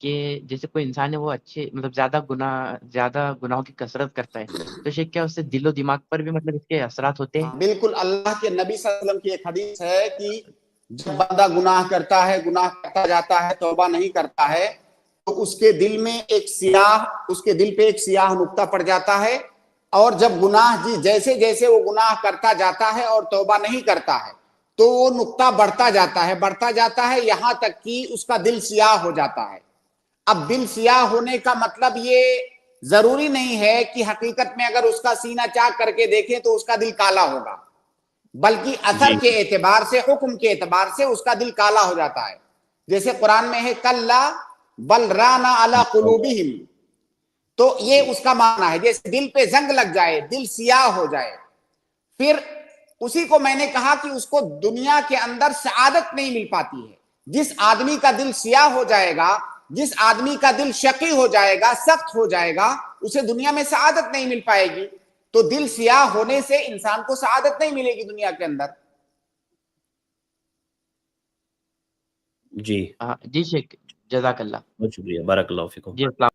کہ جیسے کوئی انسان ہے وہ اچھے مطلب زیادہ گناہوں کی کثرت کرتا ہے تو شیخ کیا اس سے دل و دماغ پر بھی مطلب اس کے اثرات ہوتے ہیں؟ بالکل، اللہ کے نبی صلی اللہ علیہ وسلم کی ایک حدیث ہے کہ جب بندہ گناہ کرتا ہے، گناہ کرتا جاتا ہے، توبہ نہیں کرتا ہے، تو اس کے دل میں اس کے دل پہ ایک سیاہ نقطہ پڑ جاتا ہے، اور جب گناہ جیسے جیسے وہ گناہ کرتا جاتا ہے اور توبہ نہیں کرتا ہے تو وہ نقطہ بڑھتا جاتا ہے یہاں تک کہ اس کا دل سیاہ ہو جاتا ہے۔ اب دل سیاہ ہونے کا مطلب یہ ضروری نہیں ہے کہ حقیقت میں اگر اس کا سینہ چاک کر کے دیکھیں تو اس کا دل کالا ہوگا، بلکہ اثر جی کے اعتبار سے، حکم کے اعتبار سے اس کا دل کالا ہو جاتا ہے۔ جیسے قرآن میں ہے کلا بل رانا علی قلوبہم، تو یہ اس کا معنی ہے جیسے دل پہ زنگ لگ جائے، دل سیاہ ہو جائے۔ پھر اسی کو میں نے کہا کہ اس کو دنیا کے اندر سعادت نہیں مل پاتی ہے۔ جس آدمی کا دل سیاہ ہو جائے گا، جس آدمی کا دل شقی ہو جائے گا، سخت ہو جائے گا، اسے دنیا میں سعادت نہیں مل پائے گی۔ تو دل سیاہ ہونے سے انسان کو سعادت نہیں ملے گی دنیا کے اندر۔ جی جی شیخ، جزاک اللہ۔ بہت شکریہ، بارک اللہ فیکم۔ جی السلام۔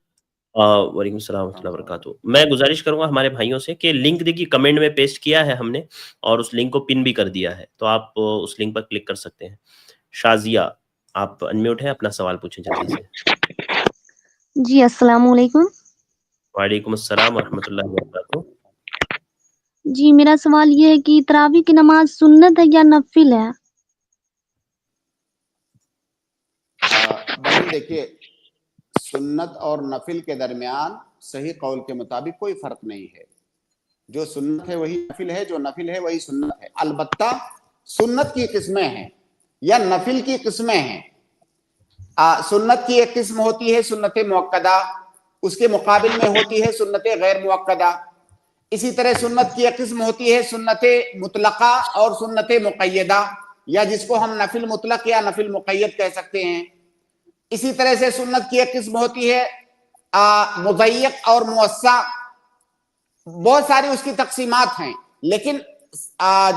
وعلیکم السلام ورحمۃ اللہ وبرکاتہ۔ میں گزارش کروں گا ہمارے بھائیوں سے کہ لنک دیکھیے کمنٹ میں پیسٹ کیا ہے ہم نے، اور اس لنک کو پن بھی کر دیا ہے، تو آپ اس لنک پر کلک کر سکتے ہیں۔ شازیہ، آپ انمیوٹ ہیں، اپنا سوال پوچھیں جلدی سے۔ جی السلام علیکم۔ وعلیکم السلام ورحمۃ اللہ وبرکاتہ۔ جی میرا سوال یہ ہے کہ تراویح کی نماز سنت ہے یا نفل ہے؟ بہن دیکھیے، سنت اور نفل کے درمیان صحیح قول کے مطابق کوئی فرق نہیں ہے۔ جو سنت ہے وہی نفل ہے، جو نفل ہے وہی سنت ہے۔ البتہ سنت کی قسمیں ہیں یا نفل کی قسمیں ہیں۔ سنت کی ایک قسم ہوتی ہے سنت موقدہ، اس کے مقابل میں ہوتی ہے سنت غیر موقدہ۔ اسی طرح سنت کی ایک قسم ہوتی ہے سنت مطلقہ اور سنت مقیدہ، یا جس کو ہم نفل مطلق یا نفل مقید کہہ سکتے ہیں۔ اسی طرح سے سنت کی ایک قسم ہوتی ہے مضیق اور موسع، بہت ساری اس کی تقسیمات ہیں، لیکن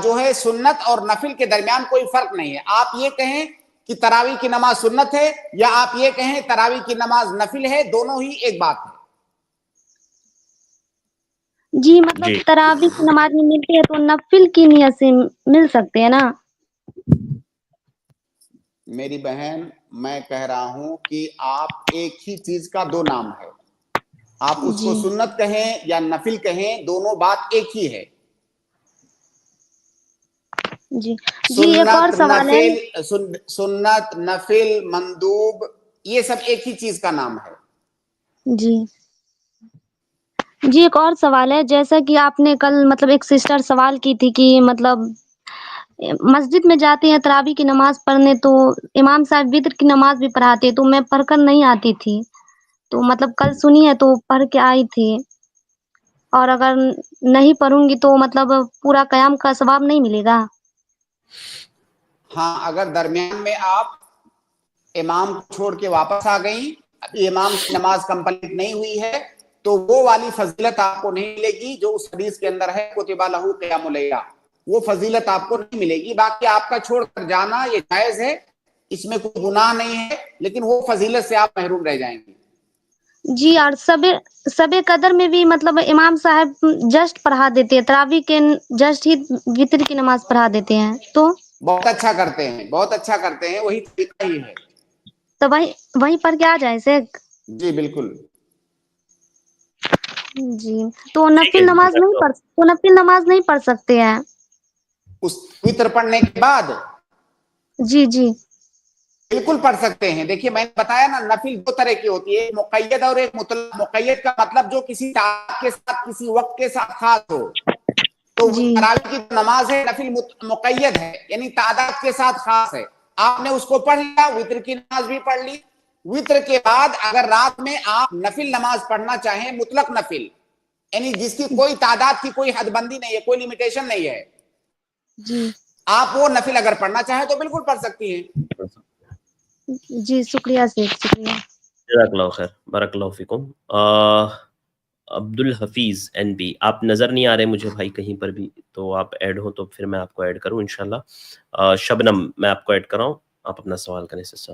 جو ہے سنت اور نفل کے درمیان کوئی فرق نہیں ہے۔ آپ یہ کہیں کہ تراویح کی نماز سنت ہے، یا آپ یہ کہیں تراویح کی نماز نفل ہے، دونوں ہی ایک بات ہے۔ جی مطلب تراویح کی نماز میں ملتی ہے تو نفل کی نیت سے مل سکتے ہیں نا؟ میری بہن، میں کہہ رہا ہوں کہ آپ ایک ہی چیز کا دو نام ہے، آپ اس کو سنت کہیں یا نفل کہیں، دونوں بات ایک ہی ہے۔ جی جی ایک اور سوال ہے۔ سنت، نفل، مندوب، یہ سب ایک ہی چیز کا نام ہے۔ جی جی ایک اور سوال ہے، جیسا کہ آپ نے کل مطلب ایک سسٹر سوال کی تھی کہ مطلب مسجد میں جاتے ہیں تراویح کی نماز پڑھنے تو امام صاحب وتر کی نماز بھی پڑھاتے، تو میں پڑھ کر نہیں آتی تھی، تو مطلب کل سنی ہے تو پڑھ کے آئی تھی، اور اگر نہیں پڑھوں گی تو مطلب پورا قیام کا ثواب نہیں ملے گا؟ ہاں، اگر درمیان میں آپ امام کو چھوڑ کے واپس آ گئیں، امام کی نماز کمپلیٹ نہیں ہوئی ہے، تو وہ والی فضیلت آپ کو نہیں ملے گی جو اس حدیث کے اندر ہے کتب لہ قیام اللیل، وہ فضیلت آپ کو نہیں ملے گی۔ باقی آپ کا چھوڑ کر جانا یہ جائز ہے، اس میں کوئی گناہ نہیں ہے، لیکن وہ فضیلت سے آپ محروم رہ جائیں گے۔ جی اور سب قدر میں بھی مطلب امام صاحب جسٹ پڑھا دیتے ہیں، تراویح کے جسٹ ہی وتر کی نماز پڑھا دیتے ہیں، تو بہت اچھا کرتے ہیں، بہت اچھا کرتے ہیں، وہی طریقہ ہی ہے۔ تو وہیں پڑھ کے آ جائے شیخ؟ جی بالکل۔ جی تو نفل نماز نہیں پڑھ سکتے ہیں اس وتر پڑھنے کے بعد؟ جی جی بالکل پڑھ سکتے ہیں۔ دیکھیے میں نے بتایا نا، نفل دو طرح کی ہوتی ہے، ایک مقید اور ایک مطلق۔ مقید کا مطلب جو کسی تعداد کے ساتھ، کسی وقت کے ساتھ خاص ہو، تو جی تراویح کی نماز ہے نفل مقید ہے، یعنی تعداد کے ساتھ خاص ہے۔ آپ نے اس کو پڑھ لیا، وتر کی نماز بھی پڑھ لی۔ وتر کے بعد اگر رات میں آپ نفل نماز پڑھنا چاہیں، مطلق نفل، یعنی جس کی کوئی تعداد کی کوئی حد بندی نہیں ہے، کوئی لیمیٹیشن نہیں ہے، جی آپ وہ نفل اگر پڑھنا چاہیں تو بالکل پڑھ سکتی ہیں۔ جی شکریہ شیخ، شکریہ۔ جزاک اللہ خیر، بارک اللہ فیکم۔ عبد الحفیظ این بی، آپ نظر نہیں آ رہے مجھے بھائی کہیں پر بھی، تو آپ ایڈ ہو تو پھر میں آپ کو ایڈ کروں انشاءاللہ۔ شبنم، میں آپ کو ایڈ کر رہا ہوں، آپ اپنا سوال کریں سسٹر۔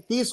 30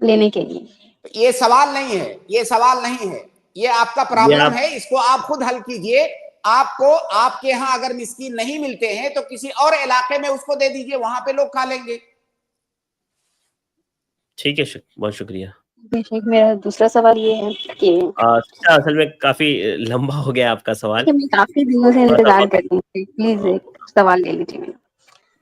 لینے کے لیے. یہ سوال نہیں ہے, یہ سوال نہیں ہے, یہ آپ کا پرابلم ہے, اس کو آپ خود حل کیجئے. آپ کو آپ کے ہاں اگر مسکین نہیں ملتے ہیں تو کسی اور علاقے میں اس کو دے دیجئے, وہاں پہ لوگ کھا لیں گے. ٹھیک ہے, بہت شکریہ. شیخ میرا دوسرا سوال یہ ہے کہ اصل میں کافی لمبا ہو گیا آپ کا سوال. میں کافی دنوں سے انتظار کرتی ہوں, پلیز ایک سوال لے لیجیے.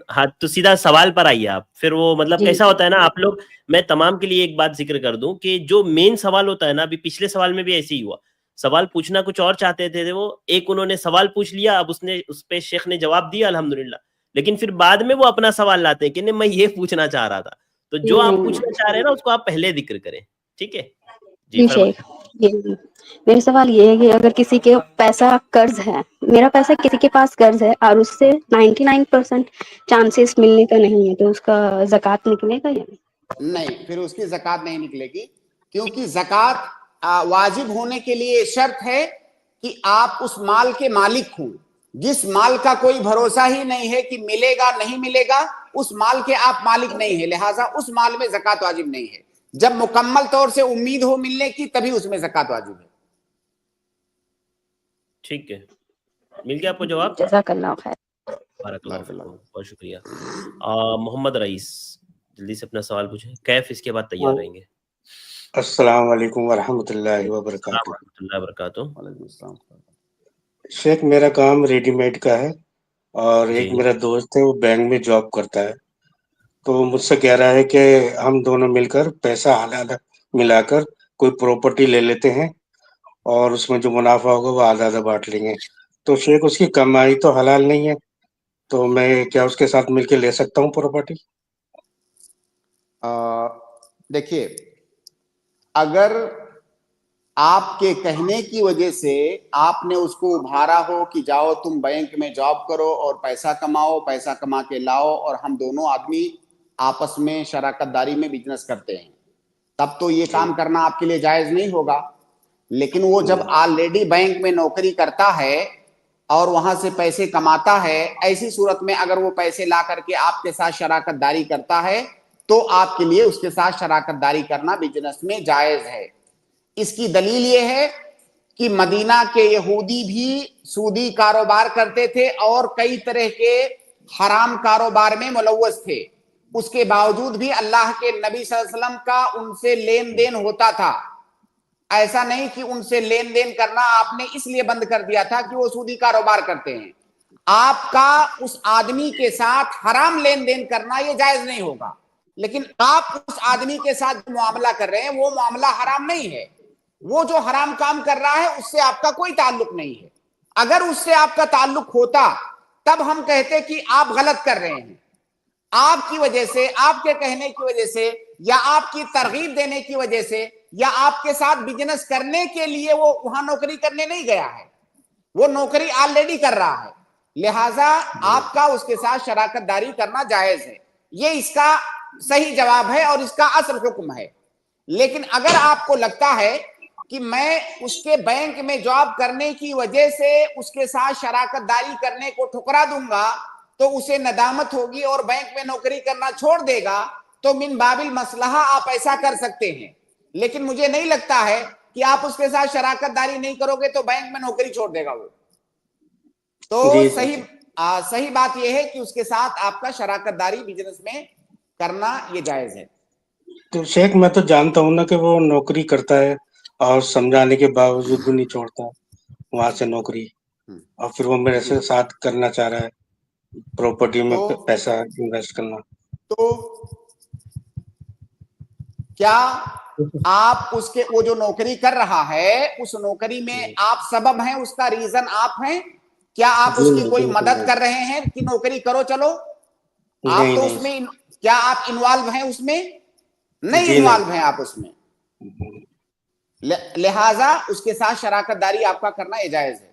ہاں تو سیدھا سوال پر آئیے آپ. پھر وہ مطلب جی کیسا ہوتا ہے نا, آپ لوگ, میں تمام کے لیے ایک بات ذکر کر دوں کہ جو مین سوال ہوتا ہے نا, ابھی پچھلے سوال میں بھی ایسے ہی ہوا, سوال پوچھنا کچھ اور چاہتے تھے وہ, ایک انہوں نے سوال پوچھ لیا, اب اس پہ شیخ نے جواب دیا الحمدللہ, لیکن پھر بعد میں وہ اپنا سوال لاتے ہیں کہ نہیں میں یہ پوچھنا چاہ رہا تھا. تو جو آپ پوچھنا چاہ رہے ہیں نا اس کو آپ پہلے ذکر کریں, ٹھیک ہے جی. شیخ میرا سوال یہ ہے کہ اگر کسی کے پیسہ قرض ہے, میرا پیسہ کسی کے پاس قرض ہے اور اس سے 99% چانسز ملنے کا نہیں ہے, تو اس کا زکوٰۃ نکلے گا یا نہیں, پھر اس کی زکوٰۃ نہیں نکلے گی, کیونکہ زکوٰۃ واجب ہونے کے لیے شرط ہے کہ آپ اس مال کے مالک ہوں. جس مال کا کوئی بھروسہ ہی نہیں ہے کہ ملے گا نہیں ملے گا, اس مال کے آپ مالک نہیں ہیں, لہٰذا اس مال میں زکوٰۃ واجب نہیں ہے. جب مکمل طور سے امید ہو ملنے کی تبھی اس میں زکوٰۃ واجب ہے. ٹھیک ہے, مل گیا آپ کو جواب. جزاک اللہ خیر. بارک اللہ فیکم, بہت شکریہ. محمد رئیس جلدی سے اپنا سوال پوچھیں, کیف اس کے بعد تیار رہیں گے. السلام علیکم ورحمۃ اللہ وبرکاتہ. ورحمۃ اللہ وبرکاتہ. وعلیکم السلام. شیخ میرا کام ریڈی میڈ کا ہے, اور جی ایک میرا دوست ہے وہ بینک میں جاب کرتا ہے, تو مجھ سے کہہ رہا ہے کہ ہم دونوں مل کر پیسہ آدھا ملا کر کوئی پراپرٹی لے لیتے ہیں, اور اس میں جو منافع ہوگا وہ آدھا آدھا بانٹ لیں گے. تو شیخ اس کی کمائی تو حلال نہیں ہے, تو میں کیا اس کے ساتھ مل کے لے سکتا ہوں پراپرٹی؟ دیکھیے, اگر آپ کے کہنے کی وجہ سے آپ نے اس کو ابھارا ہو کہ جاؤ تم بینک میں جاب کرو اور پیسہ کماؤ, پیسہ کما کے لاؤ اور ہم دونوں آدمی آپس میں شراکت داری میں بزنس کرتے ہیں, تب تو یہ کام کرنا آپ کے لیے جائز نہیں ہوگا. لیکن وہ جب آلریڈی بینک میں نوکری کرتا ہے اور وہاں سے پیسے کماتا ہے, ایسی صورت میں اگر وہ پیسے لا کر کے آپ کے ساتھ شراکت داری کرتا ہے تو آپ کے لیے اس کے ساتھ شراکت داری کرنا بزنس میں جائز ہے. اس کی دلیل یہ ہے کہ مدینہ کے یہودی بھی سودی کاروبار کرتے تھے اور کئی طرح کے حرام کاروبار میں ملوث تھے, اس کے باوجود بھی اللہ کے نبی صلی اللہ علیہ وسلم کا ان سے لین دین ہوتا تھا. ایسا نہیں کہ ان سے لین دین کرنا آپ نے اس لیے بند کر دیا تھا کہ وہ سودی کاروبار کرتے ہیں. آپ کا اس آدمی کے ساتھ حرام لین دین کرنا یہ جائز نہیں ہوگا, لیکن آپ اس آدمی کے ساتھ جو معاملہ کر رہے ہیں وہ معاملہ حرام نہیں ہے. وہ جو حرام کام کر رہا ہے اس سے آپ کا کوئی تعلق نہیں ہے. اگر اس سے آپ کا تعلق ہوتا تب ہم کہتے کہ آپ غلط کر رہے ہیں. آپ کی وجہ سے, آپ کے کہنے کی وجہ سے, یا آپ کی ترغیب دینے کی وجہ سے, یا آپ کے ساتھ بزنس کرنے کے لیے وہ وہاں نوکری کرنے نہیں گیا ہے, وہ نوکری آلریڈی کر رہا ہے, لہٰذا آپ کا اس کے ساتھ شراکت داری کرنا جائز ہے. یہ اس کا صحیح جواب ہے اور اس کا اصل حکم ہے. لیکن اگر آپ کو لگتا ہے کہ میں اس کے بینک میں جاب کرنے کی وجہ سے اس کے ساتھ شراکت داری کرنے کو ٹھکرا دوں گا تو اسے ندامت ہوگی اور بینک میں نوکری کرنا چھوڑ دے گا, تو من باب المصلحہ آپ ایسا کر سکتے ہیں. لیکن مجھے نہیں لگتا ہے کہ آپ اس کے ساتھ شراکت داری نہیں کرو گے تو بینک میں نوکری چھوڑ دے گا وہ. تو صحیح بات یہ ہے کہ اس کے ساتھ آپ کا شراکت داری بزنس میں کرنا یہ جائز ہے. تو شیخ میں تو جانتا ہوں نا کہ وہ نوکری کرتا ہے اور سمجھانے کے باوجود بھی نہیں چھوڑتا وہاں سے نوکری, اور پھر وہ میرے سے ساتھ کرنا چاہ رہا ہے پراپرٹی میں پیسہ انویسٹ کرنا. تو کیا آپ اس کے وہ جو نوکری کر رہا ہے اس نوکری میں آپ سبب ہیں, اس کا ریزن آپ ہیں؟ کیا آپ اس کی کوئی مدد کر رہے ہیں کہ نوکری کرو چلو؟ آپ تو اس میں, کیا آپ انوالو ہیں اس میں؟ نہیں انوالو ہیں آپ اس میں, لہٰذا اس کے ساتھ شراکت داری آپ کا کرنا جائز ہے.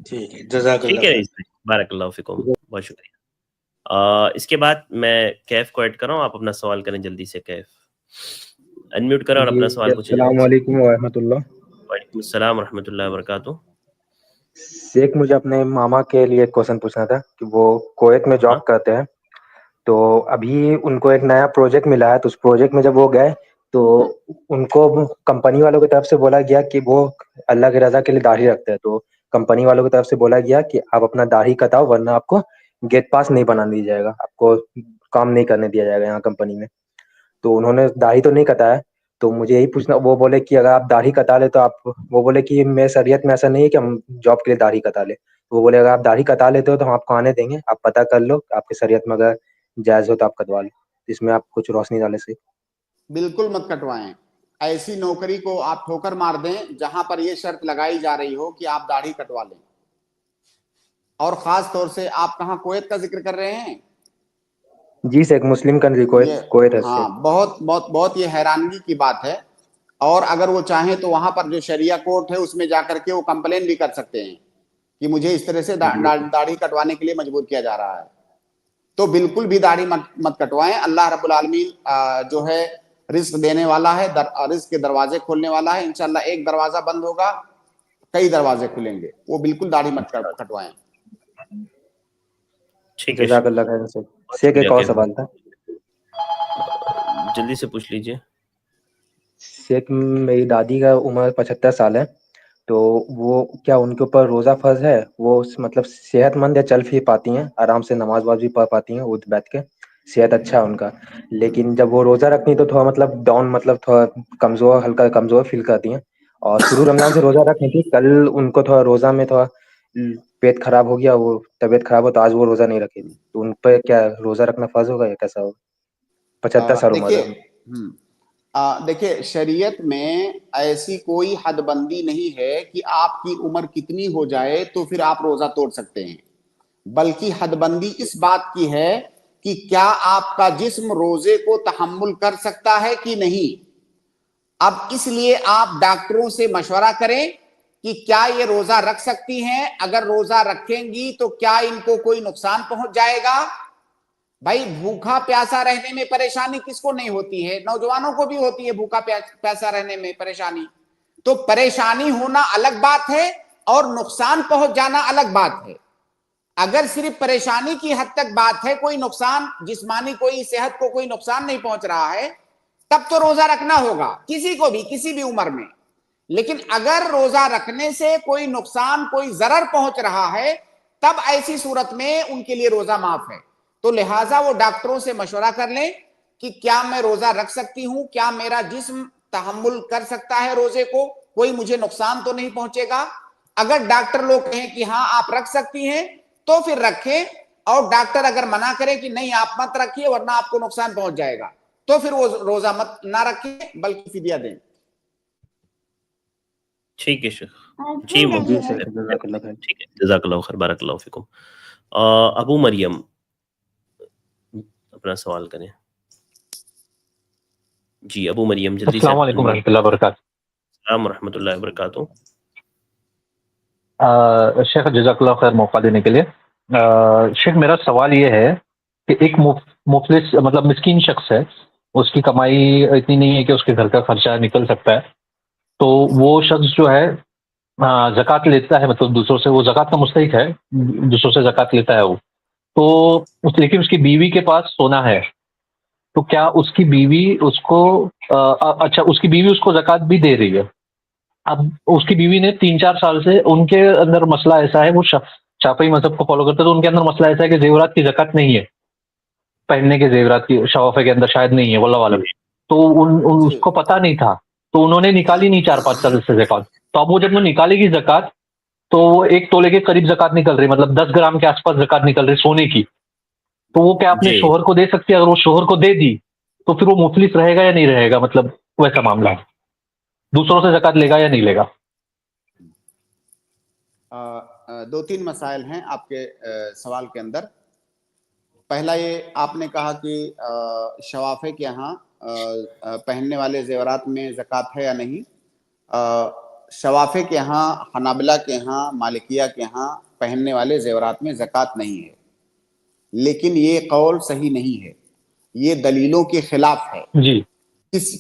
ٹھیک ہے, جزاک اللہ. ٹھیک ہے, بارک اللہ فیکم, بہت شکریہ. اس کے بعد میں کیف کو ایڈ کر رہا ہوں, آپ اپنا سوال کریں جلدی سے. کیف انمیوٹ کریں اور اپنا سوال پوچھیں. السلام علیکم ورحمۃ اللہ. وعلیکم السلام ورحمۃ اللہ وبرکاتہ. شیخ مجھے اپنے ماما کے لیے ایک کوشچن پوچھنا تھا کہ وہ کویت میں جاب کرتے ہیں, تو ابھی ان کو ایک نیا پروجیکٹ ملا ہے، تو اس پروجیکٹ میں جب وہ گئے تو ان کو کمپنی والوں کی طرف سے بولا گیا کہ وہ اللہ کی رضا کے لیے داڑھی رکھتے ہیں، تو کمپنی والوں کی طرف سے بولا گیا کہ آپ اپنا داڑھی کٹاؤ ورنہ آپ کو گیٹ پاس نہیں بنانے دیا جائے گا، آپ کو کام نہیں کرنے دیا جائے گا یہاں کمپنی میں۔ تو انہوں نے داڑھی تو نہیں کٹایا، تو مجھے یہی پوچھنا، وہ بولے کہ اگر آپ داڑھی کٹا لے تو آپ، وہ بولے کہ میرے شریعت میں ایسا نہیں ہے کہ ہم جاب کے لیے داڑھی کٹا لے، وہ بولے اگر آپ داڑھی کٹا لیتے ہو تو ہم آپ کو آنے دیں گے، آپ پتہ کر لو آپ کی شریعت میں اگر جائز ہو تو آپ کٹوا لو۔ اس میں آپ کچھ روشنی ڈالے سے۔ بالکل مت کٹوائیں، ایسی نوکری کو آپ ٹھوکر مار دیں جہاں پر یہ شرط لگائی جا رہی ہو کہ آپ داڑھی کٹوا لیں، اور خاص طور سے آپ کہاں کویت کا ذکر کر رہے ہیں؟ جی سے ایک مسلم کنٹری یہ کویت ہے سے۔ ہاں، بہت بہت بہت یہ حیرانگی کی بات ہے، اور اگر وہ چاہیں تو وہاں پر جو شریعہ کورٹ ہے اس میں جا کر کے وہ کمپلین بھی کر سکتے ہیں کہ مجھے اس طرح سے داڑھی کٹوانے کے لیے مجبور کیا جا رہا ہے۔ تو بالکل بھی داڑھی مت کٹوائیں۔ اللہ رب العالمین جو ہے رزق دینے والا ہے، رزق کے دروازے کھولنے والا ہے، انشاءاللہ ایک دروازہ بند ہوگا کئی دروازے کھلیں گے، وہ بالکل داڑھی مت کٹوائیں۔ ٹھیک ہے، جزاک اللہ خیر سے۔ بہت سے ایک شکریہ اور کہ سوال تھا، جلدی سے پوچھ لیجئے۔ شیخ میری دادی کا عمر 75 سال ہے، تو وہ کیا ان کے اوپر روزہ فرض ہے؟ وہ مطلب صحت مند ہے، چل پھر پاتی ہیں، آرام سے نماز بھی پڑھ پاتی ہیں اٹھ بیٹھ کے، صحت اچھا ہے ان کا، لیکن جب وہ روزہ رکھتی ہیں تو تھوڑا مطلب ڈاؤن، مطلب تھوڑا کمزور، ہلکا کمزور فیل کرتی ہیں، اور شروع رمضان سے روزہ رکھنی تھی، کل ان کو تھوڑا روزہ میں تھوڑا پیٹ خراب ہو گیا، وہ طبیعت خراب ہو تو آج وہ روزہ نہیں رکھی تھی، تو ان پہ کیا روزہ رکھنا فرض ہوگا یا کیسا ہوگا؟ 75 سال عمر ہے۔ دیکھیے شریعت میں ایسی کوئی حد بندی نہیں ہے کہ آپ کی عمر کتنی ہو جائے تو پھر آپ روزہ توڑ سکتے ہیں، بلکہ حد بندی اس بات کی ہے کہ کیا آپ کا جسم روزے کو تحمل کر سکتا ہے کہ نہیں۔ اب اس لیے آپ ڈاکٹروں سے مشورہ کریں کہ کیا یہ روزہ رکھ سکتی ہیں، اگر روزہ رکھیں گی تو کیا ان کو کوئی نقصان پہنچ جائے گا۔ بھائی بھوکا پیاسا رہنے میں پریشانی کس کو نہیں ہوتی ہے؟ نوجوانوں کو بھی ہوتی ہے بھوکا پیاسا رہنے میں پریشانی۔ تو پریشانی ہونا الگ بات ہے اور نقصان پہنچ جانا الگ بات ہے۔ اگر صرف پریشانی کی حد تک بات ہے، کوئی نقصان جسمانی، کوئی صحت کو کوئی نقصان نہیں پہنچ رہا ہے، تب تو روزہ رکھنا ہوگا کسی کو بھی، کسی بھی عمر میں۔ لیکن اگر روزہ رکھنے سے کوئی نقصان، کوئی ضرر پہنچ رہا ہے، تب ایسی صورت میں ان کے لیے روزہ معاف ہے۔ تو لہٰذا وہ ڈاکٹروں سے مشورہ کر لیں کہ کیا میں روزہ رکھ سکتی ہوں، کیا میرا جسم تحمل کر سکتا ہے روزے کو، کوئی مجھے نقصان تو نہیں پہنچے گا۔ اگر ڈاکٹر لوگ کہیں کہ ہاں آپ رکھ سکتی ہیں تو پھر رکھیں، اور ڈاکٹر اگر منع کرے کہ نہیں آپ مت رکھیے ورنہ آپ کو نقصان پہنچ جائے گا، تو پھر وہ روزہ مت نہ رکھیں بلکہ فدیہ دیں۔ ٹھیک ہے شیخ جی، جی سے جزاک اللہ خیر۔ ٹھیک ہے، جزاک اللہ خیر، بارک اللہ فیکم۔ ابو مریم اپنا سوال کریں۔ جی ابو مریم جلدی سے۔ السلام علیکم ورحمۃ اللہ وبرکاتہ۔ السلام ورحمۃ اللہ وبرکاتہ۔ شیخ جزاک اللہ خیر موقع دینے کے لیے۔ شیخ میرا سوال یہ ہے کہ ایک مفلس مطلب مسکین شخص ہے، اس کی کمائی اتنی نہیں ہے کہ اس کے گھر کا خرچہ نکل سکتا ہے، تو وہ شخص جو ہے زکوٰۃ لیتا ہے، مطلب دوسروں سے، وہ زکوٰۃ کا مستحق ہے، دوسروں سے زکوٰۃ لیتا ہے وہ، تو لیکن اس کی بیوی کے پاس سونا ہے، تو کیا اس کی بیوی اس کو اچھا اس کی بیوی اس کو زکوٰۃ بھی دے رہی ہے؟ اب اس کی بیوی نے 3-4 سال سے، ان کے اندر مسئلہ ایسا ہے، وہ شافعی مذہب کو فالو کرتے، تو ان کے اندر مسئلہ ایسا ہے کہ زیورات کی زکوٰۃ نہیں ہے، پہننے کے زیورات کی شوافے کے اندر شاید نہیں ہے، واللہ عالم، تو اس کو پتہ نہیں تھا، تو انہوں نے نکالی نہیں 4-5 سال سے زکوٰۃ، تو اب وہ جب وہ نکالے گی زکوٰۃ تو وہ 1 تولے کے قریب زکوٰۃ نکل رہی، مطلب 10 گرام کے آس پاس زکوٰۃ نکل رہی سونے کی، تو وہ کیا اپنے شوہر کو دے سکتی ہے؟ اگر وہ شوہر کو دے دی تو پھر وہ مفلس رہے گا یا نہیں رہے گا؟ مطلب ویسا معاملہ ہے، دوسروں سے زکوٰۃ لے گا یا نہیں لے گا؟ 2-3 مسائل ہیں آپ کے سوال کے اندر۔ پہلا یہ آپ نے کہا کہ شوافے کے ہاں پہننے والے زیورات میں زکوٰۃ ہے یا نہیں۔ شوافے کے ہاں، حنابلہ کے ہاں، مالکیہ کے ہاں پہننے والے زیورات میں زکوٰۃ نہیں ہے، لیکن یہ قول صحیح نہیں ہے، یہ دلیلوں کے خلاف ہے۔ جی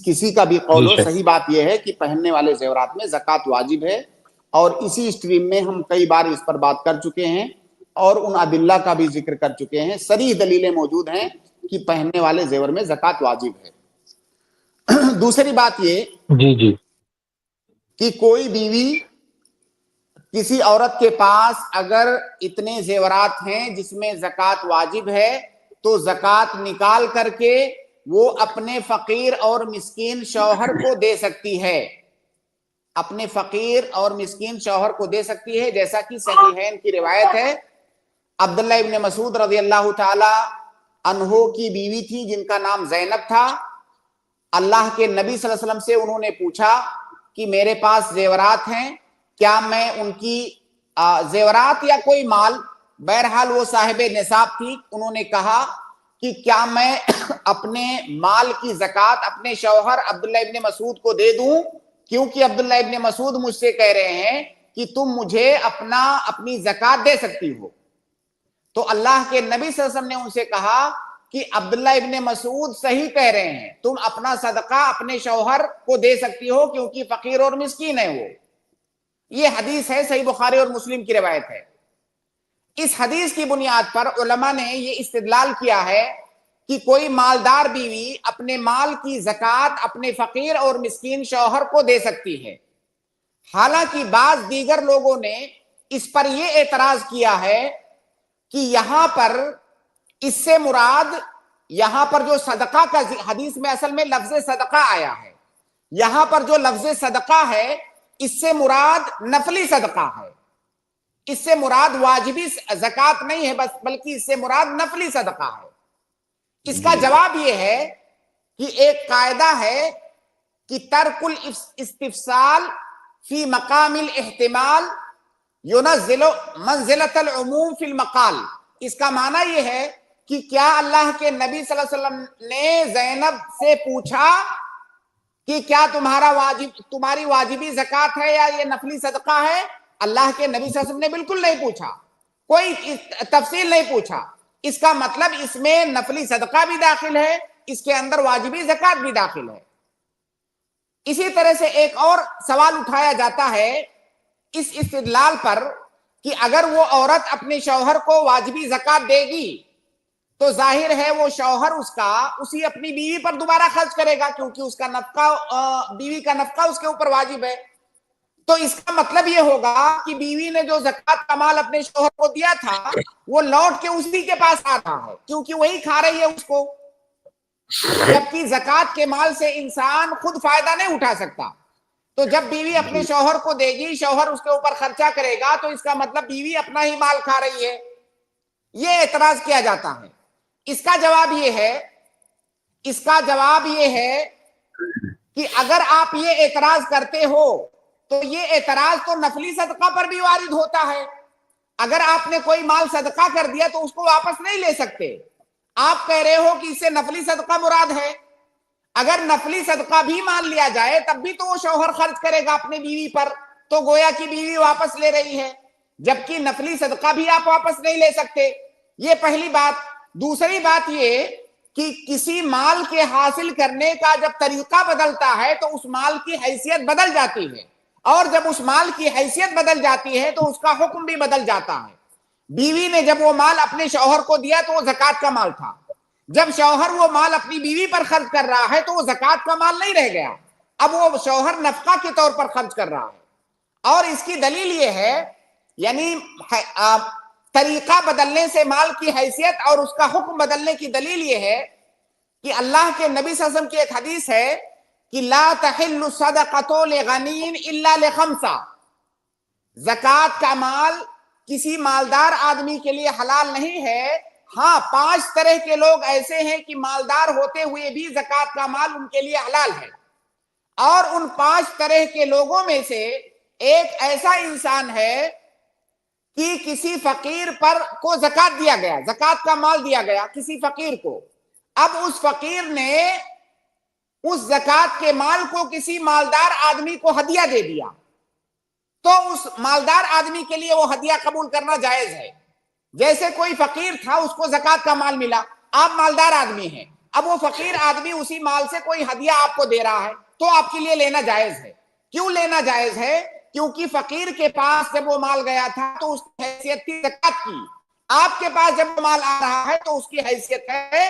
کسی کا بھی قول ہو، جی صحیح بات یہ ہے کہ پہننے والے زیورات میں زکوٰۃ واجب ہے، اور اسی اسٹریم میں ہم کئی بار اس پر بات کر چکے ہیں اور ان ادلہ کا بھی ذکر کر چکے ہیں، صریح دلیلیں موجود ہیں کہ پہننے والے زیور میں زکات واجب ہے۔ دوسری بات یہ جی جی کہ کوئی بیوی کسی عورت کے پاس اگر اتنے زیورات ہیں جس میں زکات واجب ہے تو زکات نکال کر کے وہ اپنے فقیر اور مسکین شوہر کو دے سکتی ہے، اپنے فقیر اور مسکین شوہر کو دے سکتی ہے، جیسا کہ صحیحین کی روایت ہے۔ عبداللہ ابن مسعود رضی اللہ تعالی عنہ کی بیوی تھی جن کا نام زینب تھا۔ اللہ کے نبی صلی اللہ علیہ وسلم سے انہوں نے پوچھا کہ میرے پاس زیورات ہیں، کیا میں ان کی زیورات یا کوئی مال، بہرحال وہ صاحب نصاب تھی، انہوں نے کہا کہ کیا میں اپنے مال کی زکات اپنے شوہر عبداللہ ابن مسعود کو دے دوں، کیونکہ عبداللہ ابن مسعود مجھ سے کہہ رہے ہیں کہ تم مجھے اپنی زکات دے سکتی ہو۔ تو اللہ کے نبی صلی اللہ علیہ وسلم نے ان سے کہا کہ عبداللہ ابن مسعود صحیح کہہ رہے ہیں، تم اپنا صدقہ اپنے شوہر کو دے سکتی ہو کیونکہ فقیر اور مسکین ہے وہ۔ یہ حدیث ہے، صحیح بخاری اور مسلم کی روایت ہے۔ اس حدیث کی بنیاد پر علماء نے یہ استدلال کیا ہے کہ کوئی مالدار بیوی اپنے مال کی زکات اپنے فقیر اور مسکین شوہر کو دے سکتی ہے۔ حالانکہ بعض دیگر لوگوں نے اس پر یہ اعتراض کیا ہے کہ یہاں پر اس سے مراد، یہاں پر جو صدقہ کا حدیث میں اصل میں لفظ صدقہ آیا ہے، یہاں پر جو لفظ صدقہ ہے اس سے مراد نفلی صدقہ ہے، اس سے مراد واجبی زکات نہیں ہے بلکہ اس سے مراد نفلی صدقہ ہے۔ اس کا جواب یہ ہے کہ ایک قاعدہ ہے کہ ترک الاستفصال فی مقام الاحتمال ينزل منزلۃ العموم فی المقال۔ اس کا معنی یہ ہے کہ کیا اللہ کے نبی صلی اللہ علیہ وسلم نے زینب سے پوچھا کہ کیا تمہاری واجبی زکات ہے یا یہ نفلی صدقہ ہے؟ اللہ کے نبی صلی اللہ علیہ وسلم نے بالکل نہیں پوچھا، کوئی تفصیل نہیں پوچھا۔ اس کا مطلب اس میں نفلی صدقہ بھی داخل ہے، اس کے اندر واجبی زکات بھی داخل ہے۔ اسی طرح سے ایک اور سوال اٹھایا جاتا ہے اس استدلال پر کہ اگر وہ عورت اپنے شوہر کو واجبی زکات دے گی تو ظاہر ہے وہ شوہر اسی اپنی بیوی پر دوبارہ خرچ کرے گا، کیونکہ اس کا نفقہ، بیوی کا نفقہ اس کے اوپر واجب ہے۔ تو اس کا مطلب یہ ہوگا کہ بیوی نے جو زکات کا مال اپنے شوہر کو دیا تھا وہ لوٹ کے اسی کے پاس آ رہا ہے، کیونکہ وہی کھا رہی ہے اس کو، جبکہ زکات کے مال سے انسان خود فائدہ نہیں اٹھا سکتا۔ تو جب بیوی اپنے شوہر کو دے گی، شوہر اس کے اوپر خرچہ کرے گا، تو اس کا مطلب بیوی اپنا ہی مال کھا رہی ہے۔ یہ اعتراض کیا جاتا ہے۔ اس کا جواب یہ ہے کہ اگر آپ یہ اعتراض کرتے ہو تو یہ اعتراض تو نفلی صدقہ پر بھی وارد ہوتا ہے۔ اگر آپ نے کوئی مال صدقہ کر دیا تو اس کو واپس نہیں لے سکتے، آپ کہہ رہے ہو کہ اس سے نفلی صدقہ مراد ہے۔ اگر نفلی صدقہ بھی مان لیا جائے تب بھی تو وہ شوہر خرچ کرے گا اپنی بیوی پر، تو گویا کی بیوی واپس لے رہی ہے، جبکہ نفلی صدقہ بھی آپ واپس نہیں لے سکتے۔ یہ پہلی بات۔ دوسری بات یہ کہ کسی مال کے حاصل کرنے کا جب طریقہ بدلتا ہے تو اس مال کی حیثیت بدل جاتی ہے، اور جب اس مال کی حیثیت بدل جاتی ہے تو اس کا حکم بھی بدل جاتا ہے۔ بیوی نے جب وہ مال اپنے شوہر کو دیا تو وہ زکات کا مال تھا، جب شوہر وہ مال اپنی بیوی پر خرچ کر رہا ہے تو وہ زکات کا مال نہیں رہ گیا، اب وہ شوہر نفقہ کے طور پر خرچ کر رہا ہے۔ اور اس کی دلیل یہ ہے، یعنی طریقہ بدلنے سے مال کی حیثیت اور اس کا حکم بدلنے کی دلیل یہ ہے کہ اللہ کے نبی صلی اللہ علیہ وسلم کی ایک حدیث ہے کہ لا تحل صدقۃ لغنی الا لخمسہ، زکات کا مال کسی مالدار آدمی کے لیے حلال نہیں ہے، ہاں 5 طرح کے لوگ ایسے ہیں کہ مالدار ہوتے ہوئے بھی زکات کا مال ان کے لیے حلال ہے، اور ان 5 طرح کے لوگوں میں سے ایک ایسا انسان ہے کہ کسی فقیر کو زکات دیا گیا، زکات کا مال دیا گیا کسی فقیر کو، اب اس فقیر نے اس زکات کے مال کو کسی مالدار آدمی کو ہدیہ دے دیا، تو اس مالدار آدمی کے لیے وہ ہدیہ قبول کرنا جائز ہے۔ جیسے کوئی فقیر تھا، اس کو زکات کا مال ملا، آپ مالدار آدمی ہیں، اب وہ فقیر آدمی اسی مال سے کوئی ہدیہ آپ کو دے رہا ہے تو آپ کے لیے لینا جائز ہے۔ کیوں لینا جائز ہے؟ کیونکہ فقیر کے پاس جب وہ مال گیا تھا تو اس کی حیثیت تھی زکات کی، آپ کے پاس جب وہ مال آ رہا ہے تو اس کی حیثیت ہے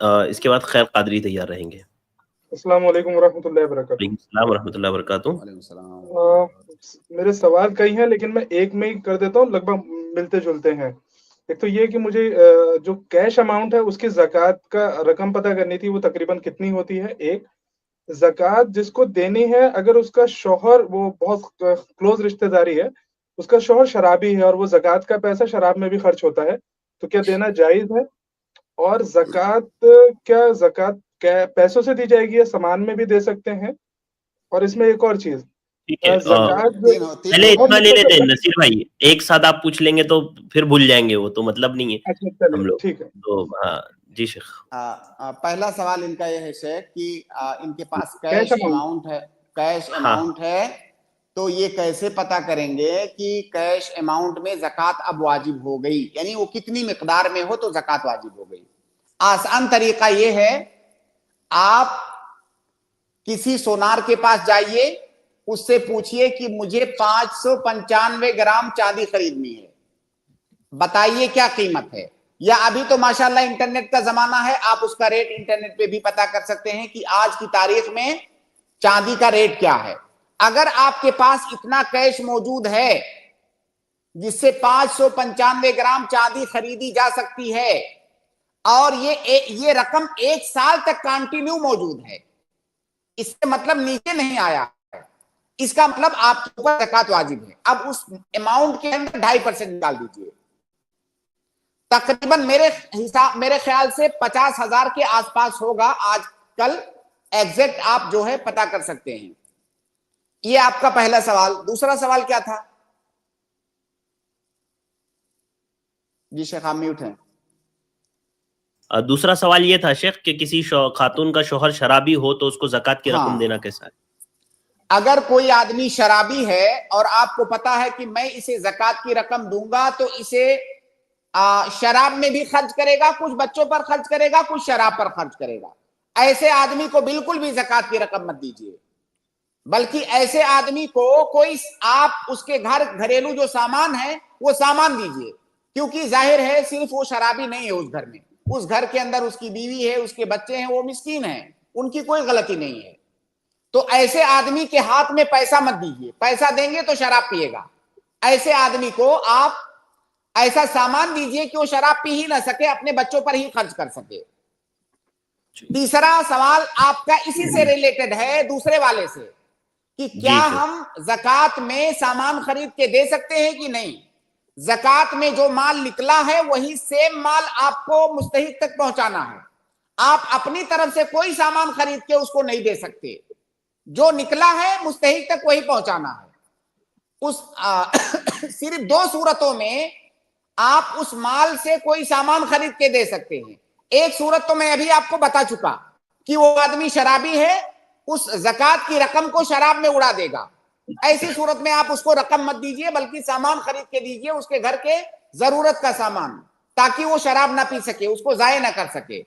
اس کے بعد خیر قادری تیار رہیں گے. السلام علیکم ورحمۃ اللہ وبرکاتہ. وعلیکم السلام ورحمۃ اللہ وبرکاتہ. وعلیکم السلام. میرے سوال کئی ہیں لیکن میں ایک میں ہی کر دیتا ہوں, لگ بھگ ملتے جلتے ہیں. ایک تو یہ کہ مجھے جو کیش اماؤنٹ ہے اس کی زکوٰۃ کا رقم پتہ کرنی تھی, وہ تقریباً کتنی ہوتی ہے. ایک زکوٰۃ جس کو دینی ہے, اگر اس کا شوہر, وہ بہت کلوز رشتہ داری ہے, اس کا شوہر شرابی ہے اور وہ زکوٰۃ کا پیسہ شراب میں بھی خرچ ہوتا ہے, تو کیا دینا جائز ہے؟ اور زکوٰۃ کیا پیسوں سے دی جائے گی یا سامان میں بھی دے سکتے ہیں؟ اور اس میں ایک اور چیز, پہلے اتنا لے لیتے ہیں نصیر بھائی, ایک ساتھ آپ پوچھ لیں گے تو پھر بھول جائیں گے, وہ تو مطلب نہیں ہے ہم لوگ. تو ہاں جی شیخ. پہلا سوال ان کا یہ ہے شیخ کہ ان کے پاس کیش اماؤنٹ ہے, تو یہ کیسے پتا کریں گے کہ کیش اماؤنٹ میں زکوٰۃ اب واجب ہو گئی, یعنی وہ کتنی مقدار میں ہو تو زکوٰۃ واجب ہو گئی؟ آسان طریقہ یہ ہے, آپ کسی سونار کے پاس جائیے, اس سے پوچھئے کہ مجھے 595 گرام چاندی خریدنی ہے, بتائیے کیا قیمت ہے. یا ابھی تو ماشاءاللہ انٹرنیٹ کا زمانہ ہے, آپ اس کا ریٹ انٹرنیٹ پہ بھی پتا کر سکتے ہیں کہ آج کی تاریخ میں چاندی کا ریٹ کیا ہے. اگر آپ کے پاس اتنا کیش موجود ہے جس سے 595 گرام چاندی خریدی جا سکتی ہے, اور یہ رقم 1 سال تک کنٹینیو موجود ہے, اس سے مطلب نیچے نہیں آیا ہے, اس کا مطلب آپ کے اوپر زکوٰۃ واجب ہے. اب اس اماؤنٹ کے اندر 2.5% نکال دیجئے, تقریباً میرے خیال سے 50,000 کے آس پاس ہوگا آج کل, ایگزیکٹ آپ جو ہے پتا کر سکتے ہیں. یہ آپ کا پہلا سوال. دوسرا سوال کیا تھا جی شیخ؟ آپ میوٹ ہیں. دوسرا سوال یہ تھا شیخ کہ کسی خاتون کا شوہر شرابی ہو تو اس کو زکوٰۃ کی رقم دینا کیسا ہے؟ اگر کوئی آدمی شرابی ہے اور آپ کو پتا ہے کہ میں اسے زکوٰۃ کی رقم دوں گا تو اسے شراب میں بھی خرچ کرے گا, کچھ بچوں پر خرچ کرے گا, کچھ شراب پر خرچ کرے گا, ایسے آدمی کو بالکل بھی زکوٰۃ کی رقم مت دیجیے, بلکہ ایسے آدمی کو کوئی آپ اس کے گھریلو جو سامان ہے وہ سامان دیجیے, کیونکہ ظاہر ہے صرف وہ شرابی نہیں ہے اس گھر میں, اس گھر کے اندر اس کی بیوی ہے, اس کے بچے ہیں, وہ مسکین ہیں, ان کی کوئی غلطی نہیں ہے. تو ایسے آدمی کے ہاتھ میں پیسہ مت دیجیے, پیسہ دیں گے تو شراب پیے گا. ایسے آدمی کو آپ ایسا سامان دیجیے کہ وہ شراب پی ہی نہ سکے, اپنے بچوں پر ہی خرچ کر سکے. تیسرا سوال آپ کا اسی سے ریلیٹڈ ہے, دوسرے والے سے, کہ کیا ہم زکوٰۃ میں سامان خرید کے دے سکتے ہیں کہ نہیں؟ زکوٰۃ میں جو مال نکلا ہے وہی سیم مال آپ کو مستحق تک پہنچانا ہے. آپ اپنی طرف سے کوئی سامان خرید کے اس کو نہیں دے سکتے, جو نکلا ہے مستحق تک وہی پہنچانا ہے. صرف 2 صورتوں میں آپ اس مال سے کوئی سامان خرید کے دے سکتے ہیں. ایک صورت تو میں ابھی آپ کو بتا چکا کہ وہ آدمی شرابی ہے, اس زکوٰۃ کی رقم کو شراب میں اڑا دے گا. ایسی صورت میں آپ اس کو رقم مت دیجئے, بلکہ سامان خرید کے دیجئے, اس کے گھر کے ضرورت کا سامان, تاکہ وہ شراب نہ پی سکے, اس کو ضائع نہ کر سکے.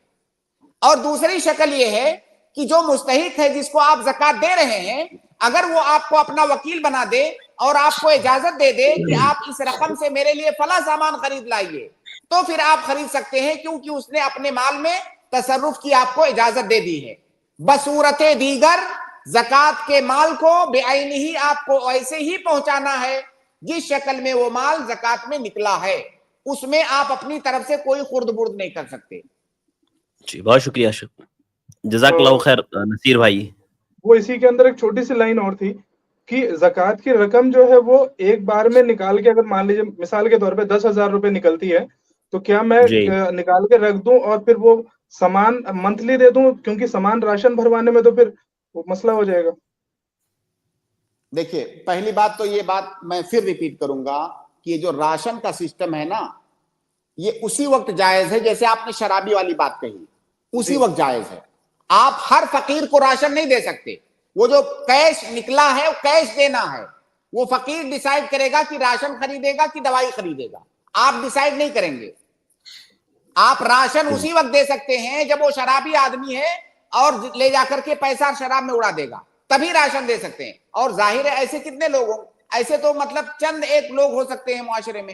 اور دوسری شکل یہ ہے کہ جو مستحق ہے, جس کو آپ زکوٰۃ دے رہے ہیں, اگر وہ آپ کو اپنا وکیل بنا دے اور آپ کو اجازت دے دے کہ آپ اس رقم سے میرے لیے فلاں سامان خرید لائیے, تو پھر آپ خرید سکتے ہیں, کیونکہ اس نے اپنے مال میں تصرف کی آپ کو اجازت دے دی ہے. بصورت دیگر زکوٰۃ کے مال کو بعینہ ہی آپ کو ایسے ہی پہنچانا ہے جس شکل میں وہ مال زکوٰۃ میں نکلا ہے, اس میں آپ اپنی طرف سے کوئی خرد برد نہیں کر سکتے. جی بہت شکریہ شیخ, جزاک اللہ خیر نصیر بھائی. وہ اسی کے اندر ایک چھوٹی سی لائن اور تھی کہ زکوٰۃ کی رقم جو ہے وہ ایک بار میں نکال کے, اگر مان لیجیے مثال کے طور پہ 10,000 روپے نکلتی ہے, تو کیا میں نکال کے رکھ دوں اور پھر وہ سامان منتھلی دے دوں, کیونکہ سامان راشن بھروانے میں تو پھر وہ مسئلہ ہو جائے گا. دیکھیے, پہلی بات تو یہ بات میں پھر ریپیٹ کروں گا کہ یہ جو راشن کا سسٹم ہے نا, یہ اسی وقت جائز ہے جیسے آپ نے شرابی والی بات کہی, اسی وقت جائز ہے. آپ ہر فقیر کو راشن نہیں دے سکتے. وہ جو کیش نکلا ہے وہ کیش دینا ہے, وہ فقیر ڈیسائیڈ کرے گا کہ راشن خریدے گا کہ دوائی خریدے گا, آپ ڈیسائیڈ نہیں کریں گے. آپ راشن اسی وقت دے سکتے ہیں جب وہ شرابی آدمی ہے اور لے جا کر کے پیسہ شراب میں اڑا دے گا, تبھی راشن دے سکتے ہیں. اور ظاہر ہے ایسے کتنے لوگ ہوں, ایسے تو مطلب چند ایک لوگ ہو سکتے ہیں معاشرے میں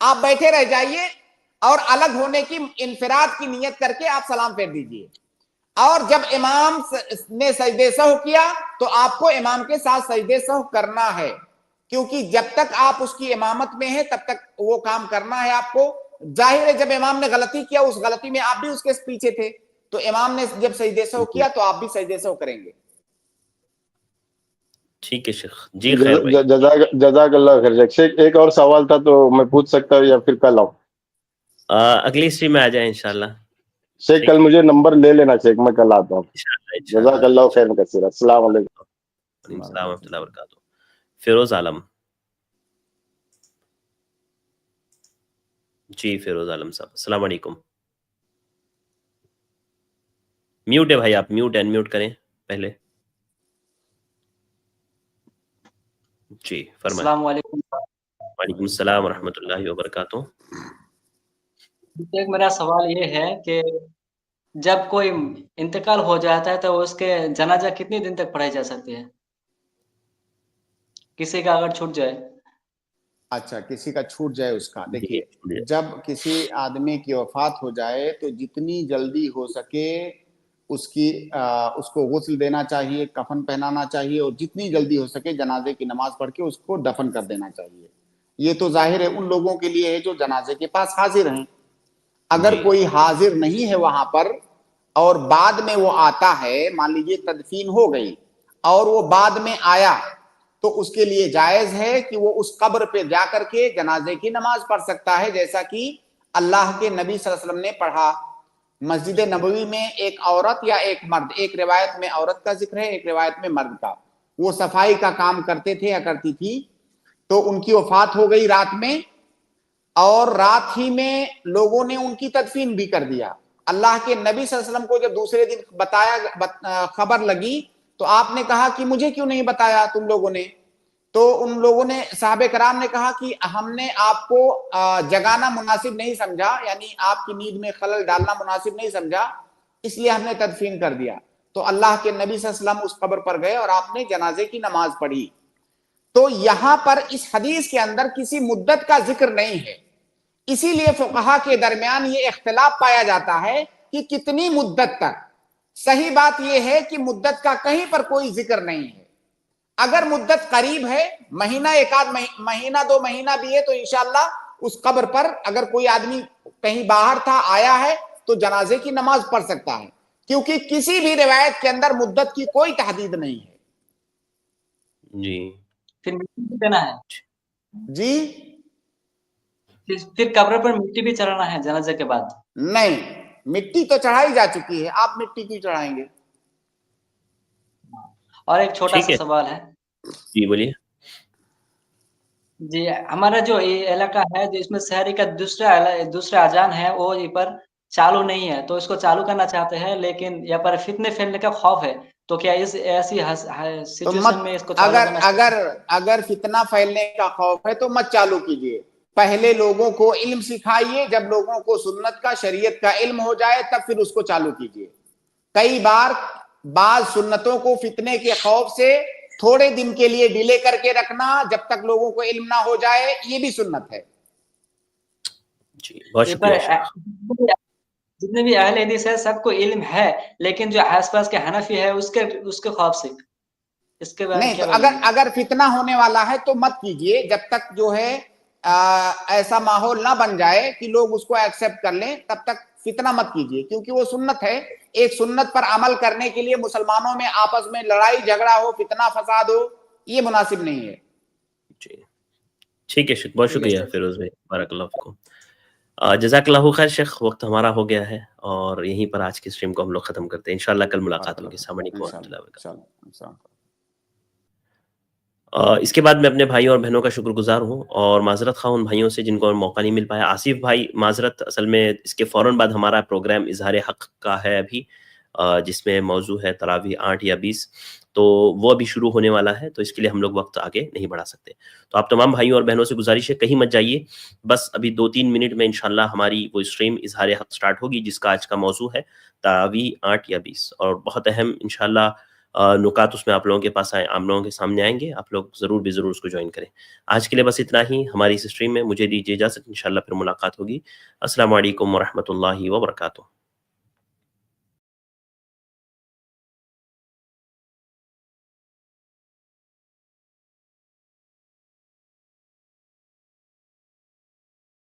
آپ بیٹھے رہ جائیے اور الگ ہونے کی انفراد کی نیت کر کے آپ سلام پھیر دیجیے، اور جب امام نے سجدے سہو کیا تو آپ کو امام کے ساتھ سجدے سہو کرنا ہے، کیونکہ جب تک آپ اس کی امامت میں ہیں تب تک وہ کام کرنا ہے آپ کو۔ ظاہر ہے جب امام نے غلطی کیا اس غلطی میں آپ بھی اس کے پیچھے تھے، تو امام نے جب سجدے سہو کیا تو آپ بھی سجدے سہو کریں گے۔ ٹھیک ہے شیخ جی، خیر بھائی، جزاک اللہ خیر شیخ۔ ایک اور سوال تھا تو میں پوچھ سکتا ہوں یا پھر کل آؤں؟ اگلی اسٹریم میں آ جائیں انشاءاللہ شیخ کل مجھے نمبر لے لینا شیخ، میں کل آتا ہوں۔ انشاءاللہ۔ جزاک اللہ خیر کثیر، السلام علیکم۔ وعلیکم السلام ورحمۃ اللہ وبرکاتہ۔ فیروز عالم، جی فیروز عالم صاحب السلام علیکم۔ میوٹ ہے بھائی، آپ میوٹ ان میوٹ کریں پہلے، جی فرمائیں۔ السلام علیکم۔ وعلیکم السلام ورحمۃ اللہ وبرکاتہ۔ ایک میرا سوال یہ ہے کہ جب کوئی انتقال ہو جاتا ہے تو اس کے جنازہ کتنے دن تک پڑھائی جا سکتی ہے، کسی کا اگر چھوٹ جائے؟ اچھا، کسی کا چھوٹ جائے اس کا، دیکھیے جب کسی آدمی کی وفات ہو جائے تو جتنی جلدی ہو سکے اس کو غسل دینا چاہیے، کفن پہنانا چاہیے، اور جتنی جلدی ہو سکے جنازے کی نماز پڑھ کے اس کو دفن کر دینا چاہیے۔ یہ تو ظاہر ہے ان لوگوں کے لیے ہے جو جنازے کے پاس حاضر ہیں۔ اگر کوئی حاضر نہیں ہے وہاں پر اور بعد میں وہ آتا ہے، مان لیجیے تدفین ہو گئی اور وہ بعد میں آیا، تو اس کے لیے جائز ہے کہ وہ اس قبر پہ جا کر کے جنازے کی نماز پڑھ سکتا ہے، جیسا کہ اللہ کے نبی صلی اللہ علیہ وسلم نے پڑھا۔ مسجد نبوی میں ایک عورت یا ایک مرد، ایک روایت میں عورت کا ذکر ہے، ایک روایت میں مرد کا، وہ صفائی کا کام کرتے تھے یا کرتی تھی، تو ان کی وفات ہو گئی رات میں، اور رات ہی میں لوگوں نے ان کی تدفین بھی کر دیا۔ اللہ کے نبی صلی اللہ علیہ وسلم کو جب دوسرے دن خبر لگی تو آپ نے کہا کہ مجھے کیوں نہیں بتایا تم لوگوں نے؟ تو ان لوگوں نے، صحابہ کرام نے کہا کہ ہم نے آپ کو جگانا مناسب نہیں سمجھا، یعنی آپ کی نیند میں خلل ڈالنا مناسب نہیں سمجھا، اس لیے ہم نے تدفین کر دیا۔ تو اللہ کے نبی صلی اللہ علیہ وسلم اس قبر پر گئے اور آپ نے جنازے کی نماز پڑھی۔ تو یہاں پر اس حدیث کے اندر کسی مدت کا ذکر نہیں ہے، اسی لیے فقہا کے درمیان یہ اختلاف پایا جاتا ہے کہ کتنی مدت تک۔ صحیح بات یہ ہے کہ مدت کا کہیں پر کوئی ذکر نہیں ہے۔ اگر مدت قریب ہے، مہینہ، ایک آدھ مہینہ 2 مہینہ بھی ہے، تو انشاءاللہ اس قبر پر اگر کوئی آدمی کہیں باہر تھا آیا ہے تو جنازے کی نماز پڑھ سکتا ہے، کیونکہ کسی بھی روایت کے اندر مدت کی کوئی تحدید نہیں ہے۔ جی پھر مٹی بھی دینا ہے؟ جی پھر قبر پر مٹی بھی چڑھانا ہے جنازے کے بعد؟ نہیں، مٹی تو چڑھائی جا چکی ہے، آپ مٹی کیوں چڑھائیں گے؟ اور ایک چھوٹا سا سوال ہے۔ جی بولیے۔ جی ہمارا جو علاقہ ہے جو اس میں شہری کا دوسرا اذان ہے وہ یہ پر چالو نہیں ہے، تو اس کو چالو کرنا چاہتے ہیں، لیکن یہاں پر فتنے پھیلنے کا خوف ہے، تو کیا اس ایسی سچویشن میں اس کو چالو کرنا چاہیے؟ اگر فتنہ پھیلنے کا خوف ہے تو مت چالو کیجئے، پہلے لوگوں کو علم سکھائیے، جب لوگوں کو سنت کا، شریعت کا علم ہو جائے تب پھر اس کو چالو کیجئے۔ کئی بار بعض سنتوں کو فتنے کے خوف سے تھوڑے دن کے لیے ڈیلے کر کے رکھنا جب تک لوگوں کو علم نہ ہو جائے، یہ بھی سنت ہے۔ جی بہت شکریہ۔ جتنے بھی اہل حدیث ہے سب کو علم ہے، لیکن جو آس پاس کے حنفی ہے اس کے خوف سے، اس کے بارے میں نہیں، تو اگر فتنہ ہونے والا ہے تو مت کیجئے، جب تک جو ہے ایسا ماحول نہ بن جائے کہ لوگ اس کو ایکسپٹ کر لیں، تب تک فتنہ مت کیجئے، کیونکہ وہ سنت ہے۔ ایک سنت پر عمل کرنے کے لیے مسلمانوں میں آپس میں لڑائی جھگڑا ہو، فتنہ فساد ہو، یہ مناسب نہیں ہے۔ جی ٹھیک ہے، بہت شکریہ فیروز بھائی، بارک اللہ فیکم۔ جزاک اللہ خیر شیخ، وقت ہمارا ہو گیا ہے اور یہیں پر آج کی اسٹریم کو ہم لوگ ختم کرتے ہیں، انشاءاللہ کل ملاقات ہوگی۔ السلام علیکم ورحمۃ اللہ وبرکاتہ۔ اس کے بعد میں اپنے بھائیوں اور بہنوں کا شکر گزار ہوں اور معذرت خواہ ان بھائیوں سے جن کو موقع نہیں مل پایا۔ آصف بھائی معذرت، اصل میں اس کے فوراً بعد ہمارا پروگرام اظہار حق کا ہے ابھی، جس میں موضوع ہے تراویح 8 یا 20، تو وہ ابھی شروع ہونے والا ہے، تو اس کے لیے ہم لوگ وقت آگے نہیں بڑھا سکتے۔ تو آپ تمام بھائیوں اور بہنوں سے گزارش ہے کہیں مت جائیے، بس ابھی 2-3 منٹ میں انشاءاللہ ہماری وہ اسٹریم اظہار حق سٹارٹ ہوگی، جس کا آج کا موضوع ہے تراویح 8 یا 20، اور بہت اہم انشاءاللہ نکات اس میں آپ لوگوں کے پاس آپ لوگوں کے سامنے آئیں گے، آپ لوگ ضرور اس کو جوائن کریں۔ آج کے لیے بس اتنا ہی ہماری اس اسٹریم میں، مجھے دیجیے اجازت، انشاءاللہ پھر ملاقات ہوگی۔ السلام علیکم ورحمۃ اللہ وبرکاتہ۔